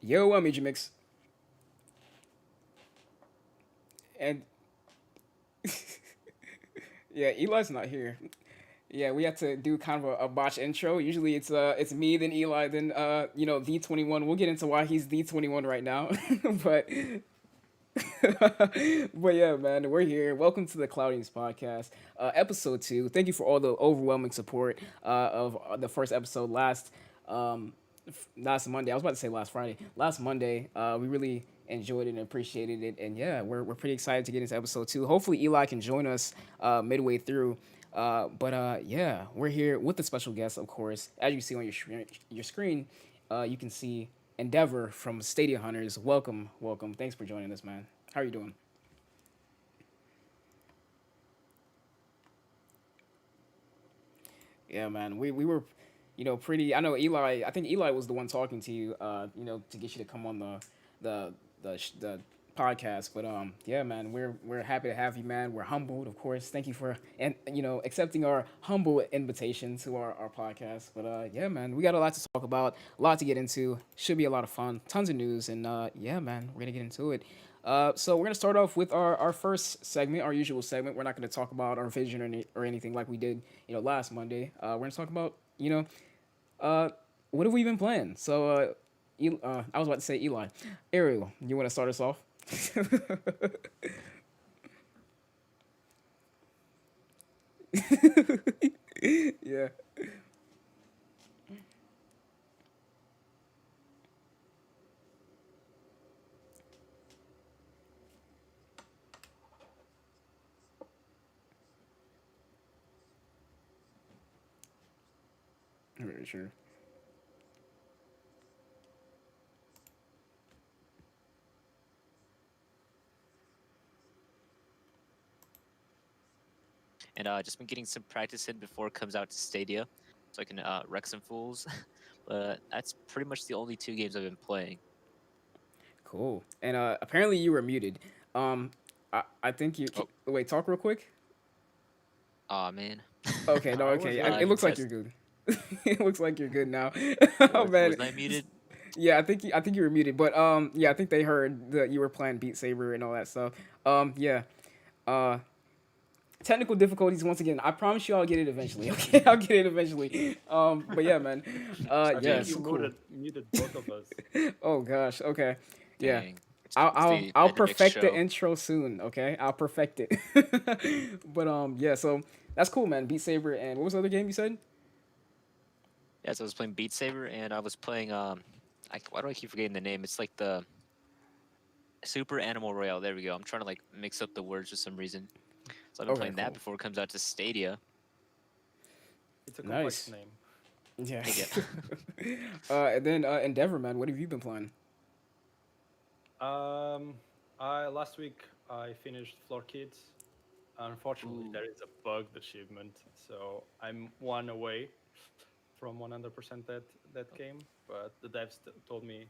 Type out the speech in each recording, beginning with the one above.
Yo, I'm Ejahmix, and yeah, Eli's not here. Yeah, we had to do kind of a botch intro. Usually it's me, then Eli, then D21. We'll get into why he's D21 right now, but but yeah, man, we're here. Welcome to the Cloudian Podcast, episode 2. Thank you for all the overwhelming support of the first episode last Monday. I was about to say last Friday. Last Monday, we really enjoyed it and appreciated it. And yeah, we're pretty excited to get into episode 2. Hopefully, Eli can join us midway through. But yeah, we're here with a special guest, of course. As you see on your screen, you can see Endeavour from StadiaHunters. Welcome, welcome. Thanks for joining us, man. How are you doing? Yeah, man. We were, pretty. I know Eli. I think Eli was the one talking to you. To get you to come on the podcast. But yeah, man. We're happy to have you, man. We're humbled, of course. Thank you for accepting our humble invitation to our podcast. But yeah, man. We got a lot to talk about, a lot to get into. Should be a lot of fun. Tons of news, and yeah, man. We're gonna get into it. So we're gonna start off with our first segment, our usual segment. We're not gonna talk about our vision or anything like we did, last Monday. We're gonna talk about, uh, what have we been playing? So, I was about to say Eli, Ariel, you want to start us off? Yeah, very sure. And just been getting some practice in before it comes out to Stadia, so I can wreck some fools. But that's pretty much the only two games I've been playing. Cool. And apparently you were muted. I think you Oh, wait. Talk real quick. aw, man. Okay, no, I was okay. muted. It looks like Test. you're good. It looks like you're good now. Oh Was man, I muted? yeah, I think you were muted, but yeah, I think they heard that you were playing Beat Saber and all that stuff. Yeah, uh, technical difficulties once again. I promise you, I'll get it eventually. Okay, I'll get it eventually. But yeah, man. I Yeah, think you it's cool. muted both of us. Oh gosh. Okay. Yeah. Dang. I'll It's I'll the I'll Ejahmix perfect the show. intro soon. Okay, I'll perfect it. But yeah. So that's cool, man. Beat Saber and what was the other game you said? Yeah, so I was playing Beat Saber, and I was playing why do I keep forgetting the name? It's like the Super Animal Royale. There we go. I'm trying to like mix up the words for some reason. So I've been Okay, playing cool. that before it comes out to Stadia. It's a complex Nice. name. Yeah. I get. And then Endeavor, man. What have you been playing? I last week I finished Floor Kids. Unfortunately, Ooh. there is a bugged achievement, so I'm one away from 100% that game. But the devs told me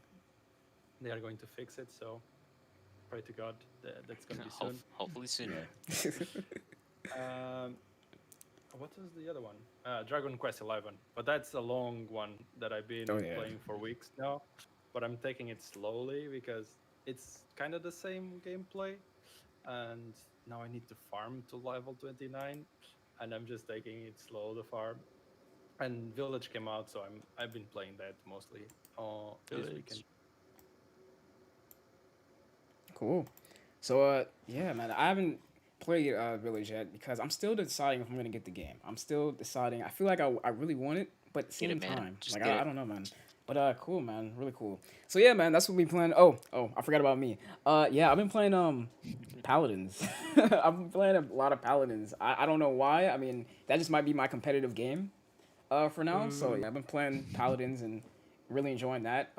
they are going to fix it, so pray to God that's going to be soon. Hopefully sooner. Um, what was the other one? Dragon Quest 11. But that's a long one that I've been Oh, yeah. playing for weeks now. But I'm taking it slowly because it's kind of the same gameplay. And now I need to farm to level 29. And I'm just taking it slow to farm. And Village came out, so I've been playing that mostly this Village. weekend. Cool. So yeah, man. I haven't played Village yet because I'm still deciding if I'm gonna get the game. I'm still deciding. I feel like I really want it, but at the Get same it, man. time, Just like get I it. don't know, man. But cool, man. Really cool. So yeah, man. That's what we plan. Oh, I forgot about me. Yeah, I've been playing Paladins. I've been playing a lot of Paladins. I don't know why. I mean, that just might be my competitive game for now. So yeah, I've been playing Paladins and really enjoying that.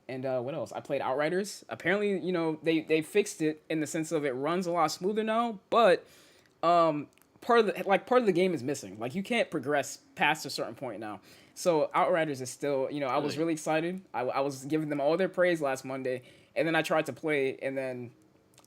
And what else? I played Outriders. Apparently, they fixed it in the sense of it runs a lot smoother now, but part of the game is missing. Like you can't progress past a certain point now. So Outriders is still, I was Really? really excited. I was giving them all their praise last Monday, and then I tried to play, and then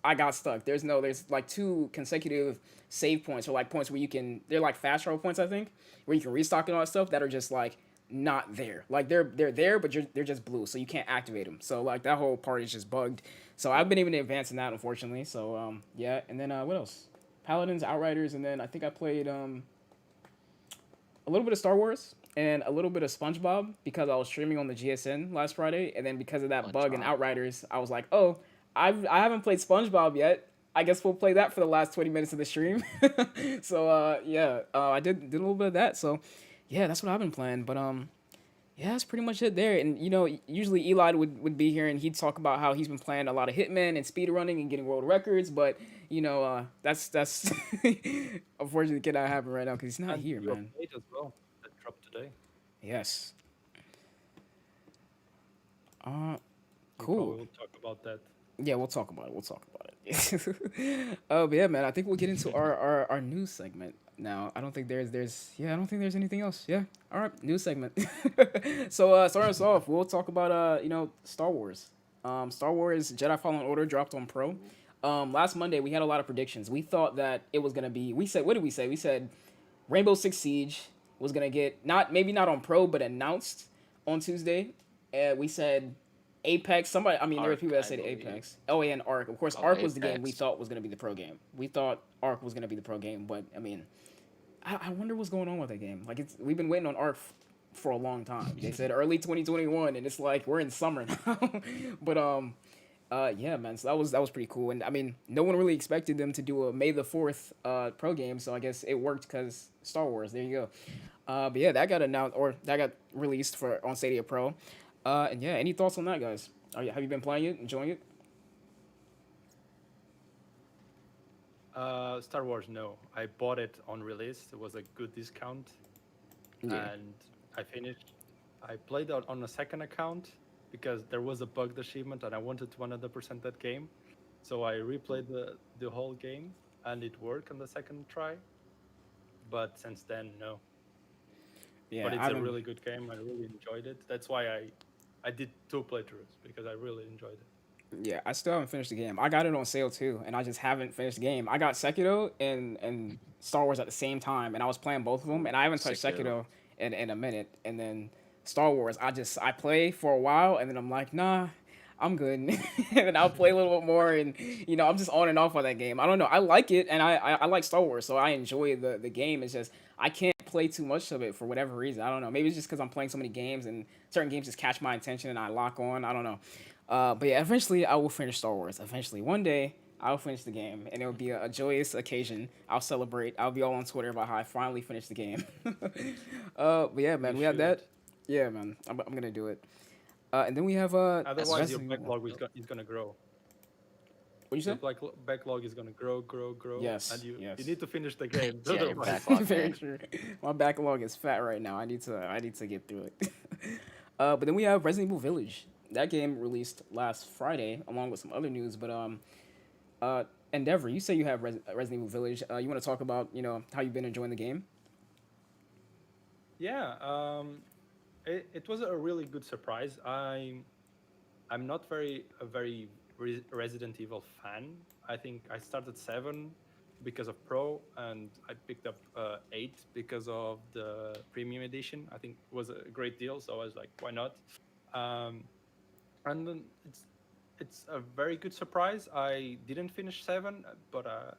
I got stuck. There's like two consecutive save points or like points where they're like fast travel points, I think, where you can restock and all that stuff that are just like not there. Like they're there, but they're just blue, so you can't activate them. So like that whole part is just bugged. So I've been able to advance in that, unfortunately. So yeah, and then what else? Paladins, Outriders, and then I think I played a little bit of Star Wars and a little bit of SpongeBob because I was streaming on the GSN last Friday, and then because of that bug in Outriders, I was like, oh, I haven't played SpongeBob yet. I guess we'll play that for the last 20 minutes of the stream. So yeah, I did a little bit of that. So yeah, that's what I've been playing. But yeah, that's pretty much it there. And you know, usually Eli would be here and he'd talk about how he's been playing a lot of Hitman and speed running and getting world records. But you know, that's unfortunately cannot happen right now because he's not And here, your man. plate as well that dropped today. Yes. We Cool. probably will talk about that. Yeah, we'll talk about it. We'll talk about it. But yeah, man, I think we'll get into our news segment now. I don't think I don't think there's anything else. Yeah. All right, news segment. So starting us off, we'll talk about you know, Star Wars. Star Wars Jedi Fallen Order dropped on Pro. Last Monday we had a lot of predictions. We thought that it was gonna be. We said, what did we say? We said Rainbow Six Siege was gonna get maybe not on Pro, but announced on Tuesday. And we said Apex. Somebody, I mean, there were Arc, people that I said believe. Apex. Oh, yeah, and Arc. Of course, Oh, Arc was the game we Apex. thought was gonna be the pro game. We thought Arc was gonna be the pro game, but I mean, I wonder what's going on with that game. Like we've been waiting on Arc for a long time. They said early 2021, and it's like we're in summer now. But yeah, man. So that was pretty cool. And I mean, no one really expected them to do a May the 4th pro game. So I guess it worked because Star Wars. There you go. But yeah, that got announced or that got released for on Stadia Pro. And yeah, any thoughts on that, guys? Have you been playing it, enjoying it? Star Wars, no. I bought it on release. It was a good discount, Yeah. and I finished. I played out on a second account because there was a bugged achievement, and I wanted to 100% that game. So I replayed the whole game, and it worked on the second try. But since then, no. Yeah, But it's I a haven't- really good game. I really enjoyed it. That's why I did 2 playthroughs because I really enjoyed it. Yeah, I still haven't finished the game. I got it on sale too, and I just haven't finished the game. I got Sekiro and Star Wars at the same time, and I was playing both of them, and I haven't touched Sekiro in a minute. And then Star Wars, I play for a while, and then I'm like, nah, I'm good. And then I'll play a little bit more, and you know, I'm just on and off on that game. I don't know. I like it, and I like Star Wars, so I enjoy the game. It's just I can't play too much of it for whatever reason. I don't know. Maybe it's just because I'm playing so many games, and certain games just catch my attention, and I lock on. I don't know. But yeah, eventually I will finish Star Wars. Eventually, one day I'll finish the game, and it will be a joyous occasion. I'll celebrate. I'll be all on Twitter about how I finally finished the game. But yeah, man, You we had that. should. Yeah, man, I'm gonna do it. And then we have Otherwise, your Resident- backlog is gonna grow. What you Your say? backlog is gonna grow. Yes, And you yes. need to finish the game. Yeah, your Otherwise- backlog. Very true. My backlog is fat right now. I need to get through it. But then we have Resident Evil Village. That game released last Friday, along with some other news. But Endeavour, you say you have Resident Evil Village. You want to talk about how you've been enjoying the game? Yeah, it was a really good surprise. I'm not a very Resident Evil fan. I think I started 7 because of Pro, and I picked up 8 because of the Premium Edition. I think it was a great deal, so I was like, why not? And then it's a very good surprise. I didn't finish 7, but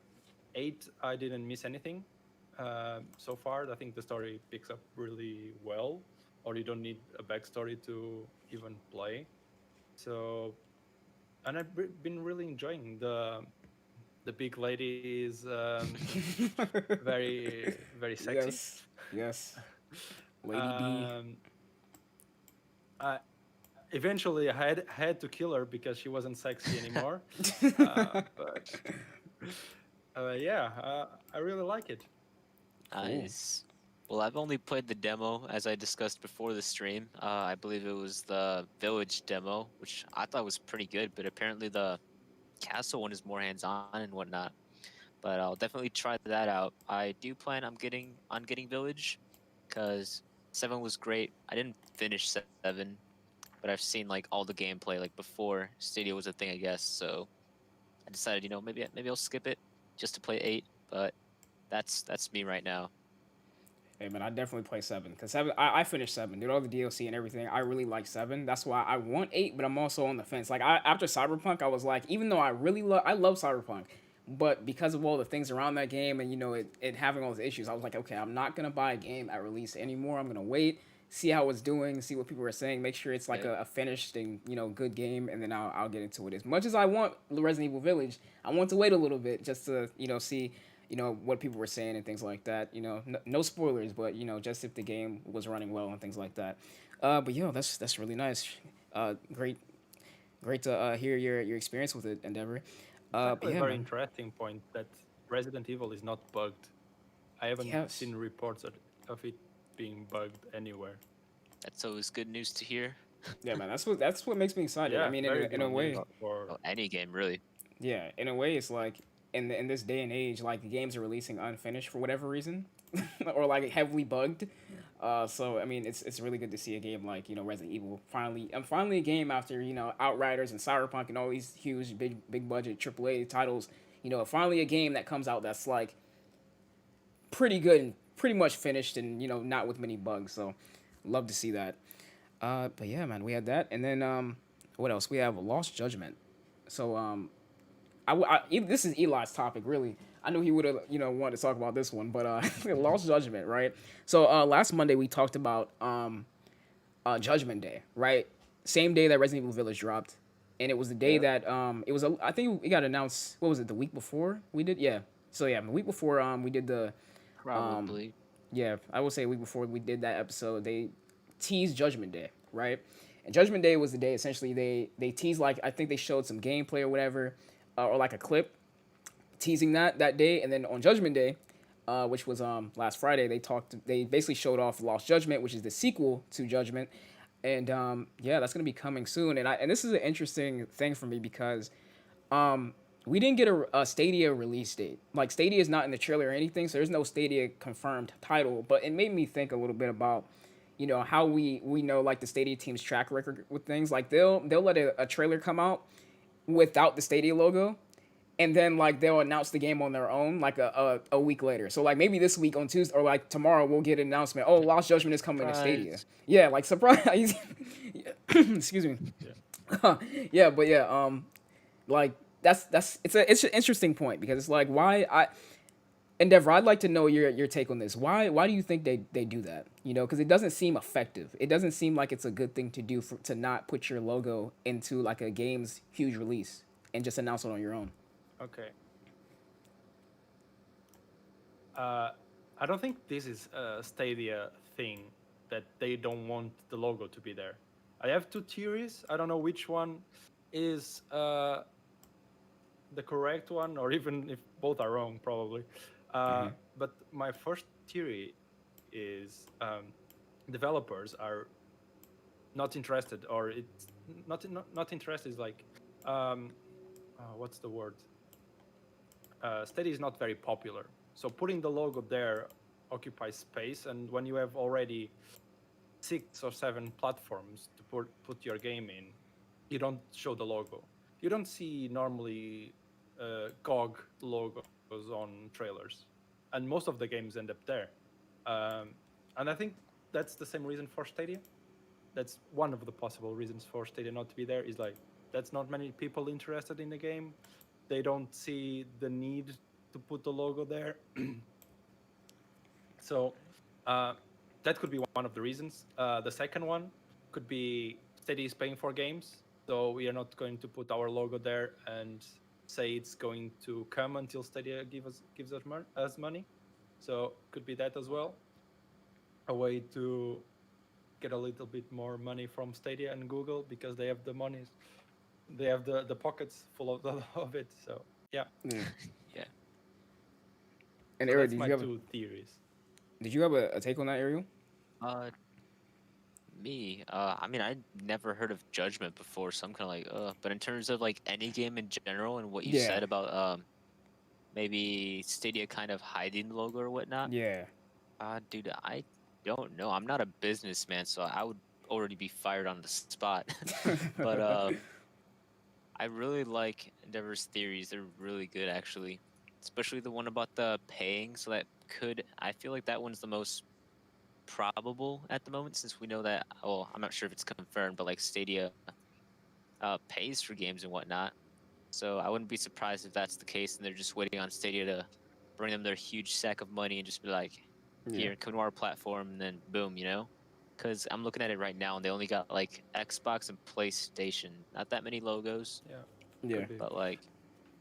8 I didn't miss anything. So far, I think the story picks up really well, or you don't need a backstory to even play. So, and I've been really enjoying the big lady is very sexy. Yes. Lady D. Eventually, I had to kill her because she wasn't sexy anymore. Yeah, I really like it. Nice. Well, I've only played the demo, as I discussed before the stream. I believe it was the Village demo, which I thought was pretty good, but apparently the Castle one is more hands-on and whatnot. But I'll definitely try that out. I do plan on getting Village, because 7 was great. I didn't finish 7, but I've seen like all the gameplay like before Stadia was a thing, I guess. So I decided, maybe I'll skip it just to play 8. But that's me right now. Hey man, I definitely play 7 because 7. I finished 7, did all the DLC and everything. I really like 7. That's why I want 8, but I'm also on the fence. Like after Cyberpunk, I was like, even though I love Cyberpunk, but because of all the things around that game and it having all those issues, I was like, okay, I'm not gonna buy a game at release anymore. I'm gonna wait, see how it's doing, see what people are saying, make sure it's like Yeah. a finished and good game, and then I'll get into it. As much as I want Resident Evil Village, I want to wait a little bit just to see what people were saying and things like that. No spoilers, but just if the game was running well and things like that. But that's really nice. Great, great to hear your experience with it, Endeavor. It's But actually a yeah, very man. interesting point that Resident Evil is not bugged. I haven't Yes. seen reports of it being bugged anywhere. That's always good news to hear. Yeah, man. That's what makes me excited. I Yeah, mean, very in good a news way, for Well, any game really. yeah. In a way, it's like in this day and age, like the games are releasing unfinished for whatever reason, or like heavily bugged. So I mean, it's really good to see a game like Resident Evil finally a game after Outriders and Cyberpunk and all these huge big budget AAA titles. Finally a game that comes out that's like pretty good and pretty much finished and not with many bugs. So love to see that. But yeah, man, we had that, and then what else? We have Lost Judgment. So this is Eli's topic, really. I knew he would have, wanted to talk about this one, but Lost Judgment, right? So last Monday we talked about Judgment Day, right? Same day that Resident Evil Village dropped, and it was the day yeah. that I think it got announced. What was it? The week before we did, yeah. So yeah, the week before we did the Probably. yeah, I will say a week before we did that episode, they teased Judgment Day, right? And Judgment Day was the day essentially they teased, like, I think they showed some gameplay or whatever, or like a clip teasing that day, and then on Judgment Day, which was last Friday, they basically showed off Lost Judgment, which is the sequel to Judgment, and yeah, that's gonna be coming soon, and this is an interesting thing for me because we didn't get a Stadia release date. Like, Stadia is not in the trailer or anything, so there's no Stadia confirmed title. But it made me think a little bit about, how we know like the Stadia team's track record with things. Like they'll let a trailer come out without the Stadia logo, and then like they'll announce the game on their own like a week later. So like maybe this week on Tuesday or like tomorrow we'll get an announcement. Oh, Lost Judgment is coming to Stadia. Surprise. Yeah, like surprise. Excuse me. Yeah. Yeah, but yeah, like it's an interesting point because it's like Endeavor, I'd like to know your take on this. Why do you think they do that? Because it doesn't seem effective. It doesn't seem like it's a good thing to do to not put your logo into like a game's huge release and just announce it on your own. Okay. I don't think this is a Stadia thing that they don't want the logo to be there. I have two theories. I don't know which one is the correct one, or even if both are wrong, probably. But my first theory is developers are not interested, or it's not interested. Is like what's the word? Stadia is not very popular, so putting the logo there occupies space, and when you have already 6 or 7 platforms to put your game in, you don't show the logo. You don't see normally GOG logos on trailers, and most of the games end up there. And I think that's the same reason for Stadia. That's one of the possible reasons for Stadia not to be there, is like that's not many people interested in the game. They don't see the need to put the logo there. So that could be one of the reasons. The second one could be Stadia is paying for games, so we are not going to put our logo there and say it's going to come until Stadia gives us money. So could be that as well. A way to get a little bit more money from Stadia and Google, because they have the money, they have the pockets full of it. So yeah. Yeah. Yeah. And So Ariel, that's my two theories. did you have a take on that, Ariel? Uh, me. I mean, I never heard of Judgment before, so I'm kind of like, But in terms of like any game in general, and what you Yeah. said about maybe Stadia kind of hiding the logo or whatnot, Yeah. dude, I don't know. I'm not a businessman, so I would already be fired on the spot. But I really like Endeavor's theories. They're really good, actually. Especially the one about the paying. So I feel like that one's the most probable at the moment, since we know that. Well, I'm not sure if it's confirmed, but like Stadia pays for games and whatnot. So I wouldn't be surprised if that's the case, and they're just waiting on Stadia to bring them their huge sack of money and just be like, "Here, come to our platform," and then boom, you know. Because I'm looking at it right now, and they only got like Xbox and PlayStation. Not that many logos, Yeah. but like,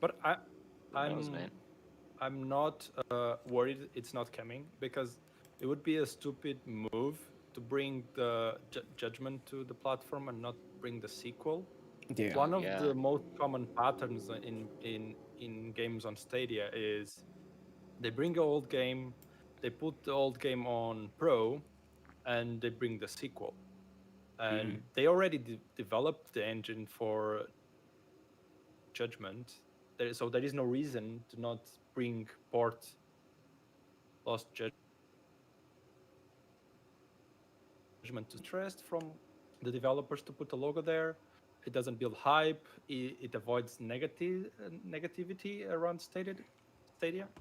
But who knows, man? I'm not worried it's not coming, because it would be a stupid move to bring the Judgment to the platform and not bring the sequel. Yeah. One of Yeah. the most common patterns in games on Stadia is they bring an old game, they put the old game on Pro, and they bring the sequel. And they already developed the engine for Judgment, so there is no reason to not bring port Lost Judgment to interest from the developers to put a logo there. It doesn't build hype. It avoids negativity around Stadia.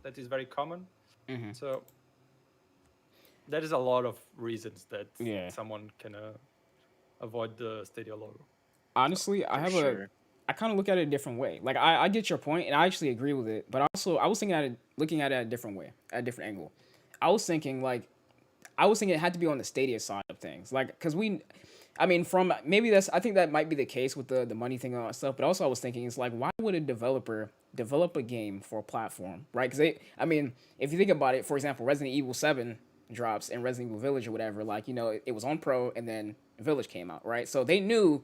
That is very common. So there is a lot of reasons that someone can avoid the Stadia logo. Honestly, I kind of look at it a different way. Like I get your point, and I actually agree with it. But also, I was looking at it a different way, at a different angle. I was thinking it had to be on the Stadia side of things, like because from maybe I think that might be the case with the money thing and all that stuff. But also, I was thinking it's like, why would a developer develop a game for a platform, right? Because if you think about it, for example, Resident Evil 7 drops and Resident Evil Village or whatever, like it was on Pro and then Village came out, right? So they knew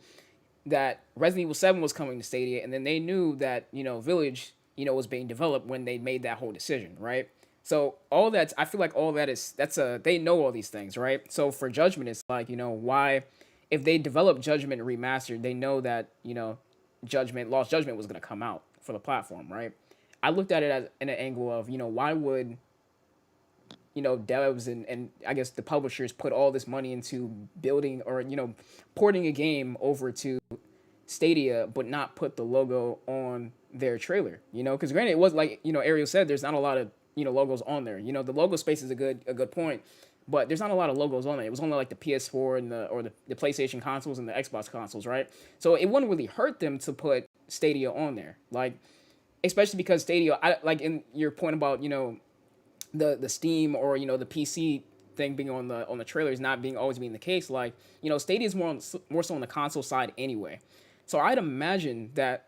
that Resident Evil 7 was coming to Stadia, and then they knew that, Village, was being developed when they made that whole decision, right? So all that, I feel like all that they know all these things, right? So for Judgment, it's like, why, if they develop Judgment Remastered, they know that, Lost Judgment was going to come out for the platform, right? I looked at it as in an angle of, why would, devs and I guess the publishers put all this money into building or, porting a game over to Stadia, but not put the logo on their trailer, because granted, it was like, Ariel said, there's not a lot of, logos on there. The logo space is a good point, but there's not a lot of logos on there. It was only like the PS4 and the PlayStation consoles and the Xbox consoles, right? So it wouldn't really hurt them to put Stadia on there, like, especially because Stadia, like in your point about, the Steam or the PC thing being on the trailers not being always being the case. Like, Stadia is more so on the console side anyway. So I'd imagine that,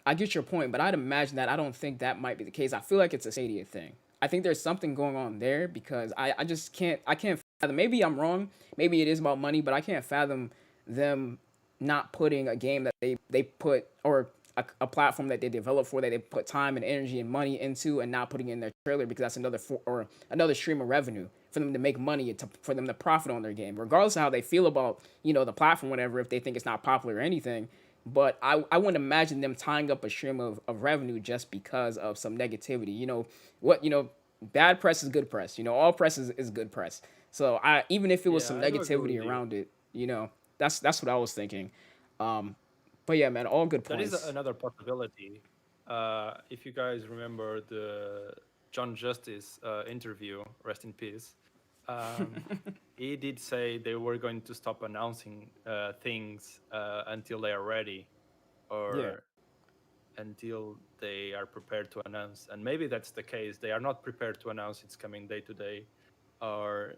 I get your point, but I'd imagine that I don't think that might be the case. I feel like it's a Stadia thing. I think there's something going on there because I just can't fathom. Maybe I'm wrong. Maybe it is about money, but I can't fathom them not putting a game that they put, or a platform that they develop for, that they put time and energy and money into, and not putting in their trailer, because that's another stream of revenue for them to make money, for them to profit on their game, regardless of how they feel about the platform, whatever, if they think it's not popular or anything. But I wouldn't imagine them tying up a stream of revenue just because of some negativity. Bad press is good press. All press is good press. So even if it was some negativity around it, that's what I was thinking. But yeah, man, all good points. That is another possibility. If you guys remember the John Justice interview, rest in peace, he did say they were going to stop announcing things until they are ready, or until they are prepared to announce. And maybe that's the case. They are not prepared to announce it's coming day to day or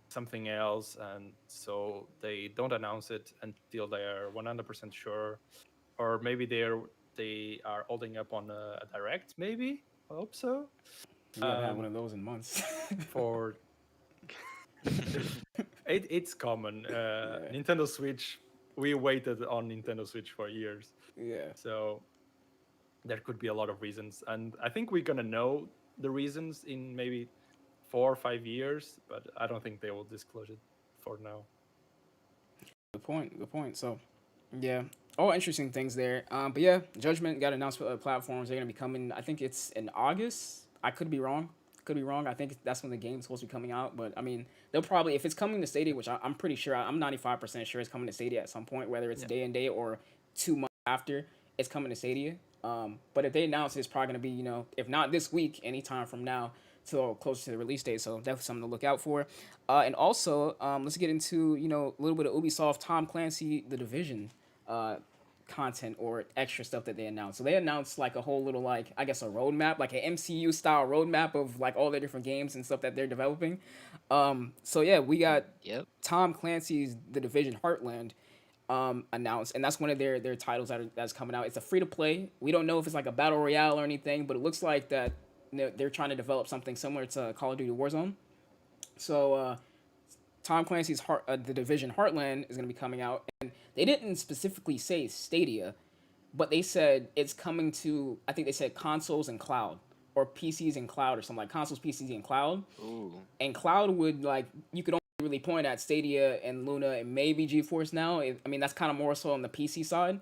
something else, and so they don't announce it until they are 100% sure. Or maybe they are holding up on a direct, maybe. I hope so. We haven't had one of those in months. For it's common. Nintendo Switch, we waited on Nintendo Switch for years. Yeah. So there could be a lot of reasons, and I think we're gonna know the reasons in maybe 4 or 5 years, but I don't think they will disclose it for now. Good point. So, yeah, all interesting things there. But yeah, Judgment got announced for platforms. They're gonna be coming. I think it's in August. I could be wrong. I think that's when the game's supposed to be coming out. But I mean, they'll probably, if it's coming to Stadia, which I'm pretty sure, I'm 95% sure it's coming to Stadia at some point, whether it's day and day or 2 months after, it's coming to Stadia. But if they announce it, it's probably gonna be, if not this week, anytime from now. till closer to the release date. So definitely something to look out for. And also, let's get into a little bit of Ubisoft, Tom Clancy, The Division. Content or extra stuff that they announced. So they announced like a whole little like I guess a roadmap, like an MCU style roadmap of like all the different games and stuff that they're developing. So yeah, we got Yep. Tom Clancy's The Division Heartland announced, and that's one of their titles that's coming out. It's a free to play. We don't know if it's like a battle royale or anything, but it looks like that they're trying to develop something similar to Call of Duty Warzone. So Tom Clancy's The Division Heartland is going to be coming out, and they didn't specifically say Stadia, but they said it's coming to. I think they said consoles and cloud, or PCs and cloud, or something like consoles, PCs, and cloud. Ooh. And cloud would like you could only really point at Stadia and Luna and maybe GeForce Now. I mean that's kind of more so on the PC side.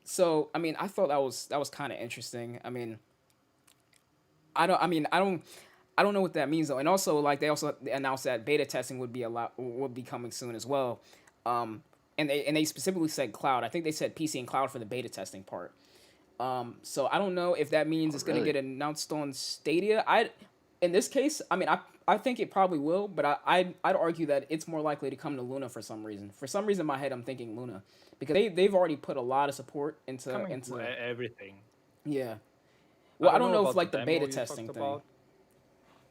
So I mean I thought that was kind of interesting. I mean I don't know what that means though. And also like they also announced that beta testing would be coming soon as well. And they specifically said cloud. I think they said PC and cloud for the beta testing part. So I don't know if that means it's going to really? get announced on Stadia. In this case, I mean I think it probably will, but I'd argue that it's more likely to come to Luna for some reason. For some reason in my head I'm thinking Luna because they've already put a lot of support into Coming to everything. yeah. Well, I don't know if about like the demo beta you testing talked thing. about.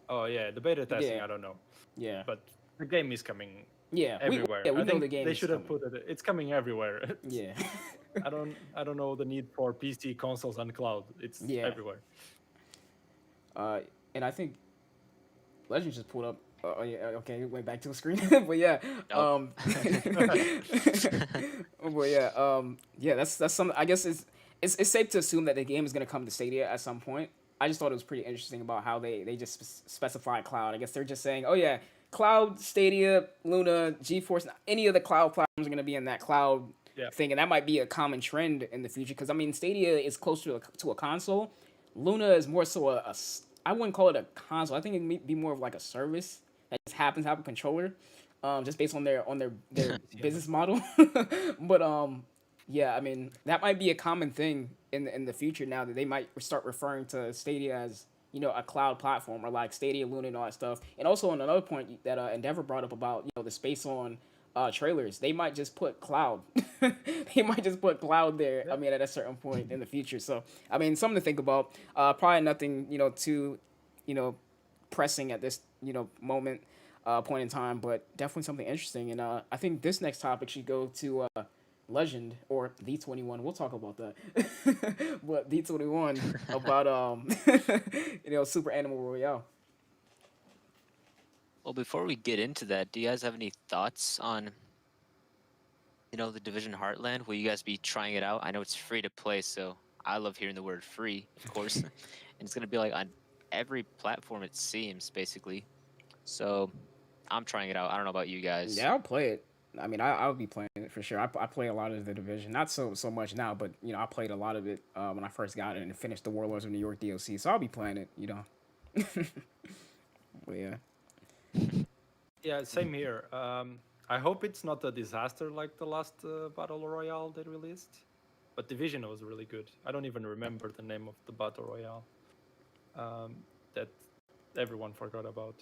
Oh yeah, the beta testing. Yeah. I don't know, Yeah. but the game is coming Yeah. everywhere. We I know think the game they is should have coming. put it. It's coming everywhere. Yeah. I don't know the need for PC, consoles, and cloud. It's Yeah. everywhere. And I think Legend just pulled up. Oh yeah, okay, went back to the screen. But yeah, Nope. but yeah, yeah, that's some. I guess it's safe to assume that the game is gonna come to Stadia at some point. I just thought it was pretty interesting about how they just specify cloud. I guess they're just saying, oh yeah, cloud, Stadia, Luna, GeForce, any of the cloud platforms are gonna be in that cloud Yeah. thing, and that might be a common trend in the future. Because I mean, Stadia is closer to a console. Luna is more so I wouldn't call it a console. I think it may be more of like a service that just happens to have a controller, just based on their business model. But yeah, I mean that might be a common thing in the future now that they might start referring to Stadia as a cloud platform or like Stadia, Luna, and all that stuff. And also on another point that Endeavour brought up about the space on trailers, they might just put cloud. They might just put cloud there. I mean, at a certain point in the future. So I mean, something to think about. Probably nothing too pressing at this moment point in time, but definitely something interesting. And I think this next topic should go to Legend or D21. We'll talk about that. But D21 about Super Animal Royale. Well, before we get into that, do you guys have any thoughts on, the Division Heartland? Will you guys be trying it out? I know it's free to play, so I love hearing the word free, of course. And it's going to be like on every platform, it seems, basically. So I'm trying it out. I don't know about you guys. Yeah, I'll play it. I mean, I'll be playing it for sure. I play a lot of the Division, not so much now, but I played a lot of it when I first got it and finished the Warlords of New York DLC. So I'll be playing it. But yeah. Yeah, same here. I hope it's not a disaster like the last Battle Royale they released. But Division was really good. I don't even remember the name of the Battle Royale that everyone forgot about.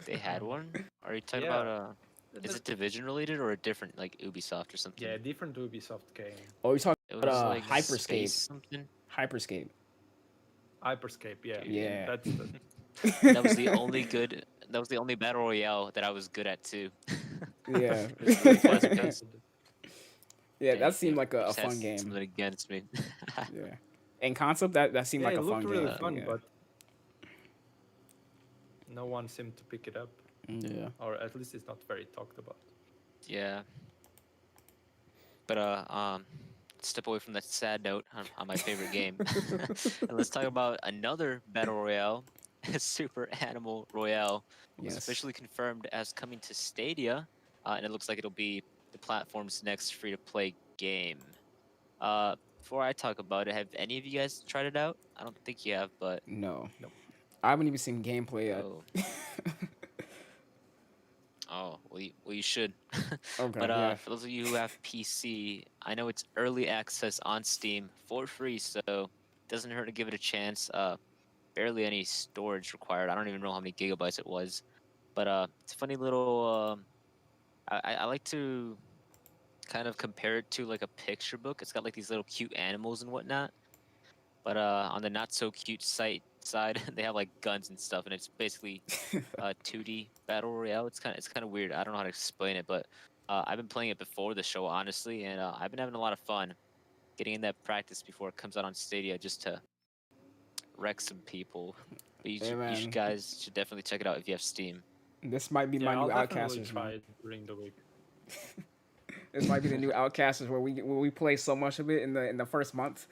They had one? Are you talking about is it Division related or a different like Ubisoft or something? Yeah, different Ubisoft game. Oh, you're talking It was about like Hyperscape. space something. Hyperscape. Hyperscape, yeah. Yeah. That's the, That was the only good. That was the only battle royale that I was good at too. Yeah. It really was because Yeah, that seemed like a just had fun game. Something against me. Yeah. In concept, that seemed yeah, like it a looked fun really game. fun, Yeah. but no one seemed to pick it up, Yeah. or at least it's not very talked about. Yeah. But step away from that sad note on my favorite game, and let's talk about another battle royale, Super Animal Royale. Was Yes. officially confirmed as coming to Stadia, and it looks like it'll be the platform's next free-to-play game. Before I talk about it, have any of you guys tried it out? I don't think you have, but No. Nope. I haven't even seen gameplay yet. oh, well, you should. Okay, But yeah. for those of you who have PC, I know it's early access on Steam for free, so it doesn't hurt to give it a chance. barely any storage required. I don't even know how many gigabytes it was, but it's a funny little. I like to kind of compare it to like a picture book. It's got like these little cute animals and whatnot. But on the not so cute side, they have like guns and stuff, and it's basically 2D battle royale. It's kind of weird. I don't know how to explain it, but I've been playing it before the show, honestly, and I've been having a lot of fun getting in that practice before it comes out on Stadia, just to wreck some people. But Hey, you should man, guys should definitely check it out if you have Steam. this might be my Yeah, new I'll definitely Outcasters, try man. it during the week. This might be the new Outcasters where we play so much of it in the first month,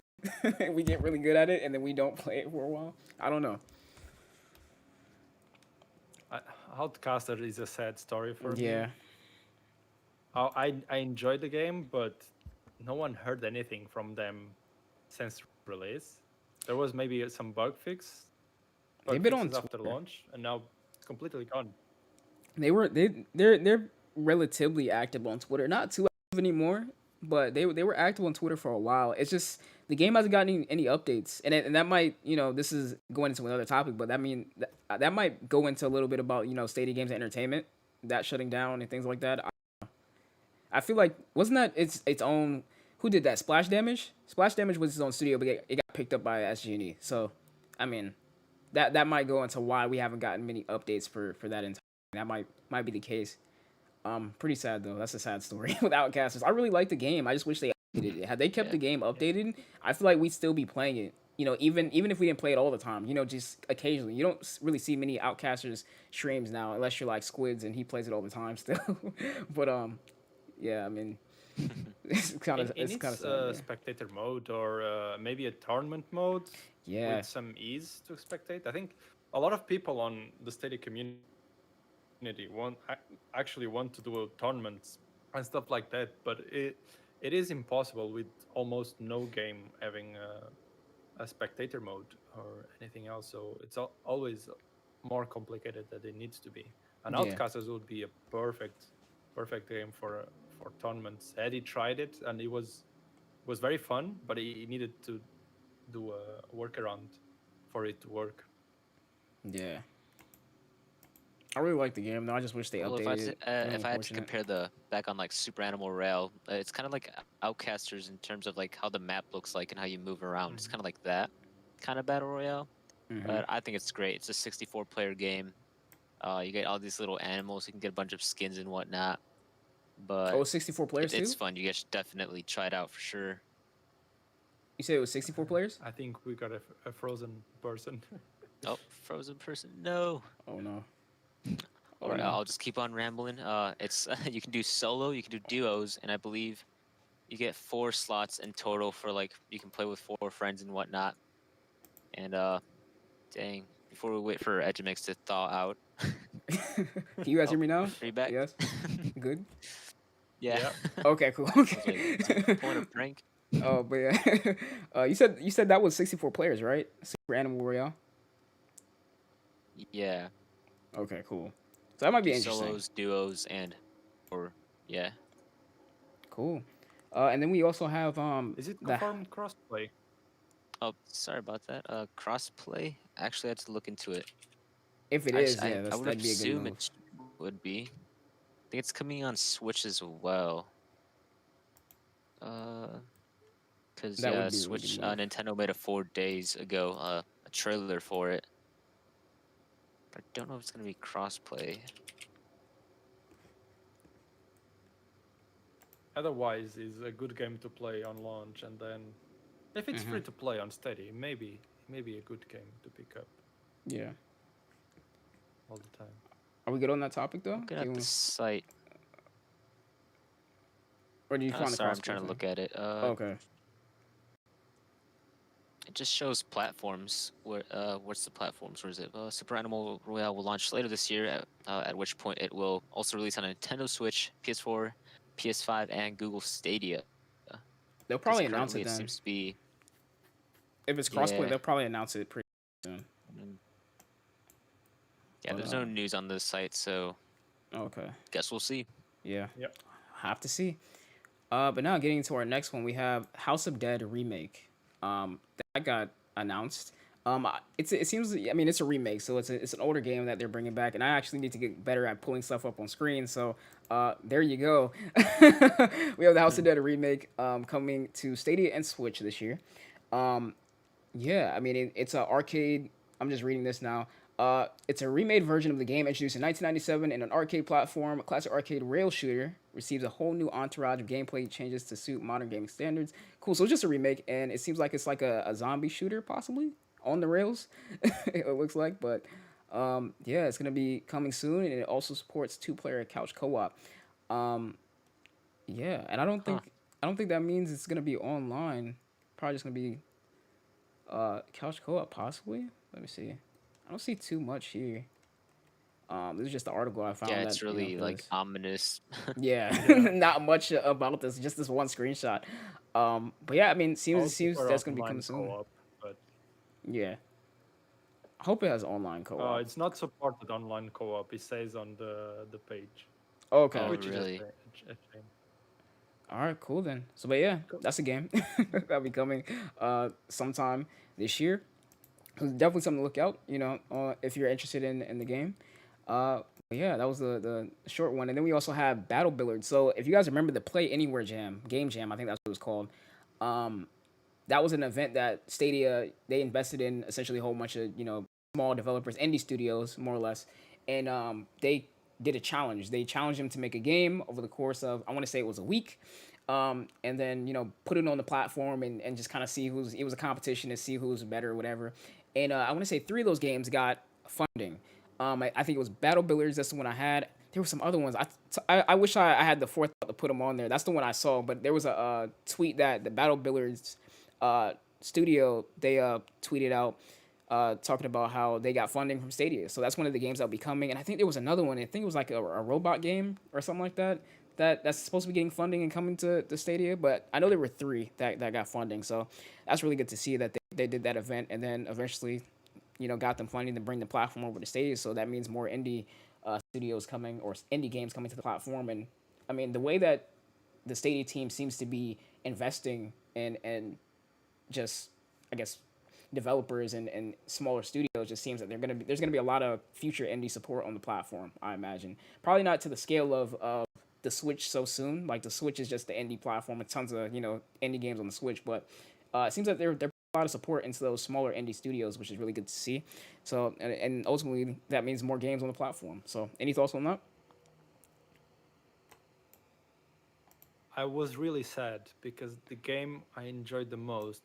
we get really good at it, and then we don't play it for a while. I don't know. I, Outcaster is a sad story for me. Yeah, I enjoyed the game, but no one heard anything from them since release. There was maybe some they've bug been on fixes after Twitter. launch, and now it's completely gone. They're relatively active on Twitter. Not too active anymore, but they were active on Twitter for a while. It's just the game hasn't gotten any updates, and that might, this is going into another topic, but that might go into a little bit about Stadia Games Entertainment that shutting down and things like that. I feel like wasn't that its own. Who did that? Splash Damage. Splash Damage was its own studio, but it got picked up by SG&E. So, I mean, that might go into why we haven't gotten many updates for that entire. That might be the case. Pretty sad though. That's a sad story with Outcasters. I really like the game. I just wish they updated it. Had they kept Yeah, the game updated, I feel like we'd still be playing it. Even if we didn't play it all the time. Just occasionally. You don't really see many Outcasters streams now, unless you're like Squids and he plays it all the time still. But yeah. I mean, In it's kind of its sad. spectator mode or maybe a tournament mode Yeah. with some ease to spectate. I think a lot of people on the Stadia community actually want to do tournaments and stuff like that, but it is impossible with almost no game having a spectator mode or anything else. So it's always more complicated than it needs to be. And Yeah. Outcasters would be a perfect game for tournaments. Eddie tried it and it was very fun, but he needed to do a workaround for it to work. Yeah. I really like the game though. I just wish they well, updated it. Really if I had to unfortunate. compare the back on like Super Animal Rail, it's kind of like Outcasters in terms of like how the map looks like and how you move around. It's kind of like that kind of battle royale. Mm-hmm. But I think it's great. It's a 64-player game. You get all these little animals. You can get a bunch of skins and whatnot. But Oh, 64 players it's too? fun. You guys should definitely try it out for sure. You said it was 64 players? I think we got a frozen person. Oh, frozen person, no. Oh no. All right, no. I'll just keep on rambling. It's you can do solo, you can do duos, and I believe you get 4 slots in total for like you can play with 4 friends and whatnot. And dang, before we wait for Ejahmix to thaw out. Can you guys hear me now? Are you back? Yes. Good. Yeah. Yeah. Okay. Cool. I was like, is it a point of prank? Oh, but yeah. You said that was 64 players, right? Super Animal Royale. Yeah. Okay. Cool. So that might be Do interesting. solos, duos, or yeah. Cool. And then we also have Is it the confirmed crossplay? Oh, sorry about that. Crossplay. Actually, I had to look into it. if it I, is, I, yeah, I would that'd be a good assume move. it would be. I think it's coming on Switch as well. Because That would be a yeah, really Switch, good move. Nintendo made a 4 days ago a trailer for it. But I don't know if it's gonna be crossplay. Otherwise, is a good game to play on launch, and then if it's free to play on Steady, maybe a good game to pick up Yeah. all the time. Are we good on that topic though? Looking at the site. Or do you find the Sorry, I'm crossplay trying to thing? look at it. Okay. It just shows platforms. What's the platforms? Where is it? Super Animal Royale will launch later this year, at which point it will also release on a Nintendo Switch, PS4, PS5, and Google Stadia. They'll 'Cause probably announce currently it then. Seems to be. If it's crossplay, Yeah. they'll probably announce it pretty soon. Yeah, there's no news on this site, so Okay. guess we'll see. Yeah. Yep. Have to see. But now getting into our next one, we have House of Dead remake. That got announced. It seems, I mean, it's a remake, so it's an older game that they're bringing back, and I actually need to get better at pulling stuff up on screen. So there you go. We have the House of Dead remake coming to Stadia and Switch this year. Um, yeah, I mean, it's an arcade. I'm just reading this now. It's a remade version of the game introduced in 1997 in an arcade platform. A classic arcade rail shooter receives a whole new entourage of gameplay changes to suit modern gaming standards. Cool. So it's just a remake, and it seems like it's like a zombie shooter, possibly on the rails. It looks like, but yeah, it's gonna be coming soon, and it also supports two-player couch co-op. Um, yeah, and Huh. I don't think that means it's gonna be online. Probably just gonna be couch co-op, possibly. Let me see. I don't see too much here. This is just the article I Yeah, found that it's really for like this. ominous. Yeah, Yeah. not much about this. Just this one screenshot. But yeah, I mean, Also seems for that's gonna be coming online soon. co-op, but Yeah, I hope it has online co-op. it's not supported online co-op. It says on the page, Okay. Oh, which is really? a shame. All right, cool then. So, but yeah, Cool. that's a game that'll be coming sometime this year. Definitely something to look out. If you're interested in the game. But yeah, that was the short one, and then we also have Battle Billiards. So if you guys remember the Play Anywhere Jam, Game Jam, I think that's what it was called. Um, that was an event that Stadia they invested in essentially a whole bunch of small developers, indie studios, more or less, and they did a challenge. They challenged them to make a game over the course of I want to say it was a week, and then put it on the platform and just kind of see who's. It was a competition to see who's better or whatever, and I want to say three of those games got funding. I think it was Battle Billiards. That's the one I had. There were some other ones. I wish I had the forethought to put them on there. That's the one I saw. But there was a tweet that the Battle Billiards studio they tweeted out talking about how they got funding from Stadia. So that's one of the games that'll be coming. And I think there was another one. I think it was like a robot game or something like that. That's supposed to be getting funding and coming to the Stadia. But I know there were three that got funding. So that's really good to see that they did that event and then eventually got them funding to bring the platform over to Stadia. So that means more indie studios coming or indie games coming to the platform. And I mean, the way that the Stadia team seems to be investing in just, I guess, developers and smaller studios just seems that there's gonna be a lot of future indie support on the platform. I imagine probably not to the scale of the Switch so soon. Like the Switch is just the indie platform with tons of indie games on the Switch, but it seems like they're a lot of support into those smaller indie studios, which is really good to see. So and ultimately that means more games on the platform. So any thoughts on that? I was really sad because the game I enjoyed the most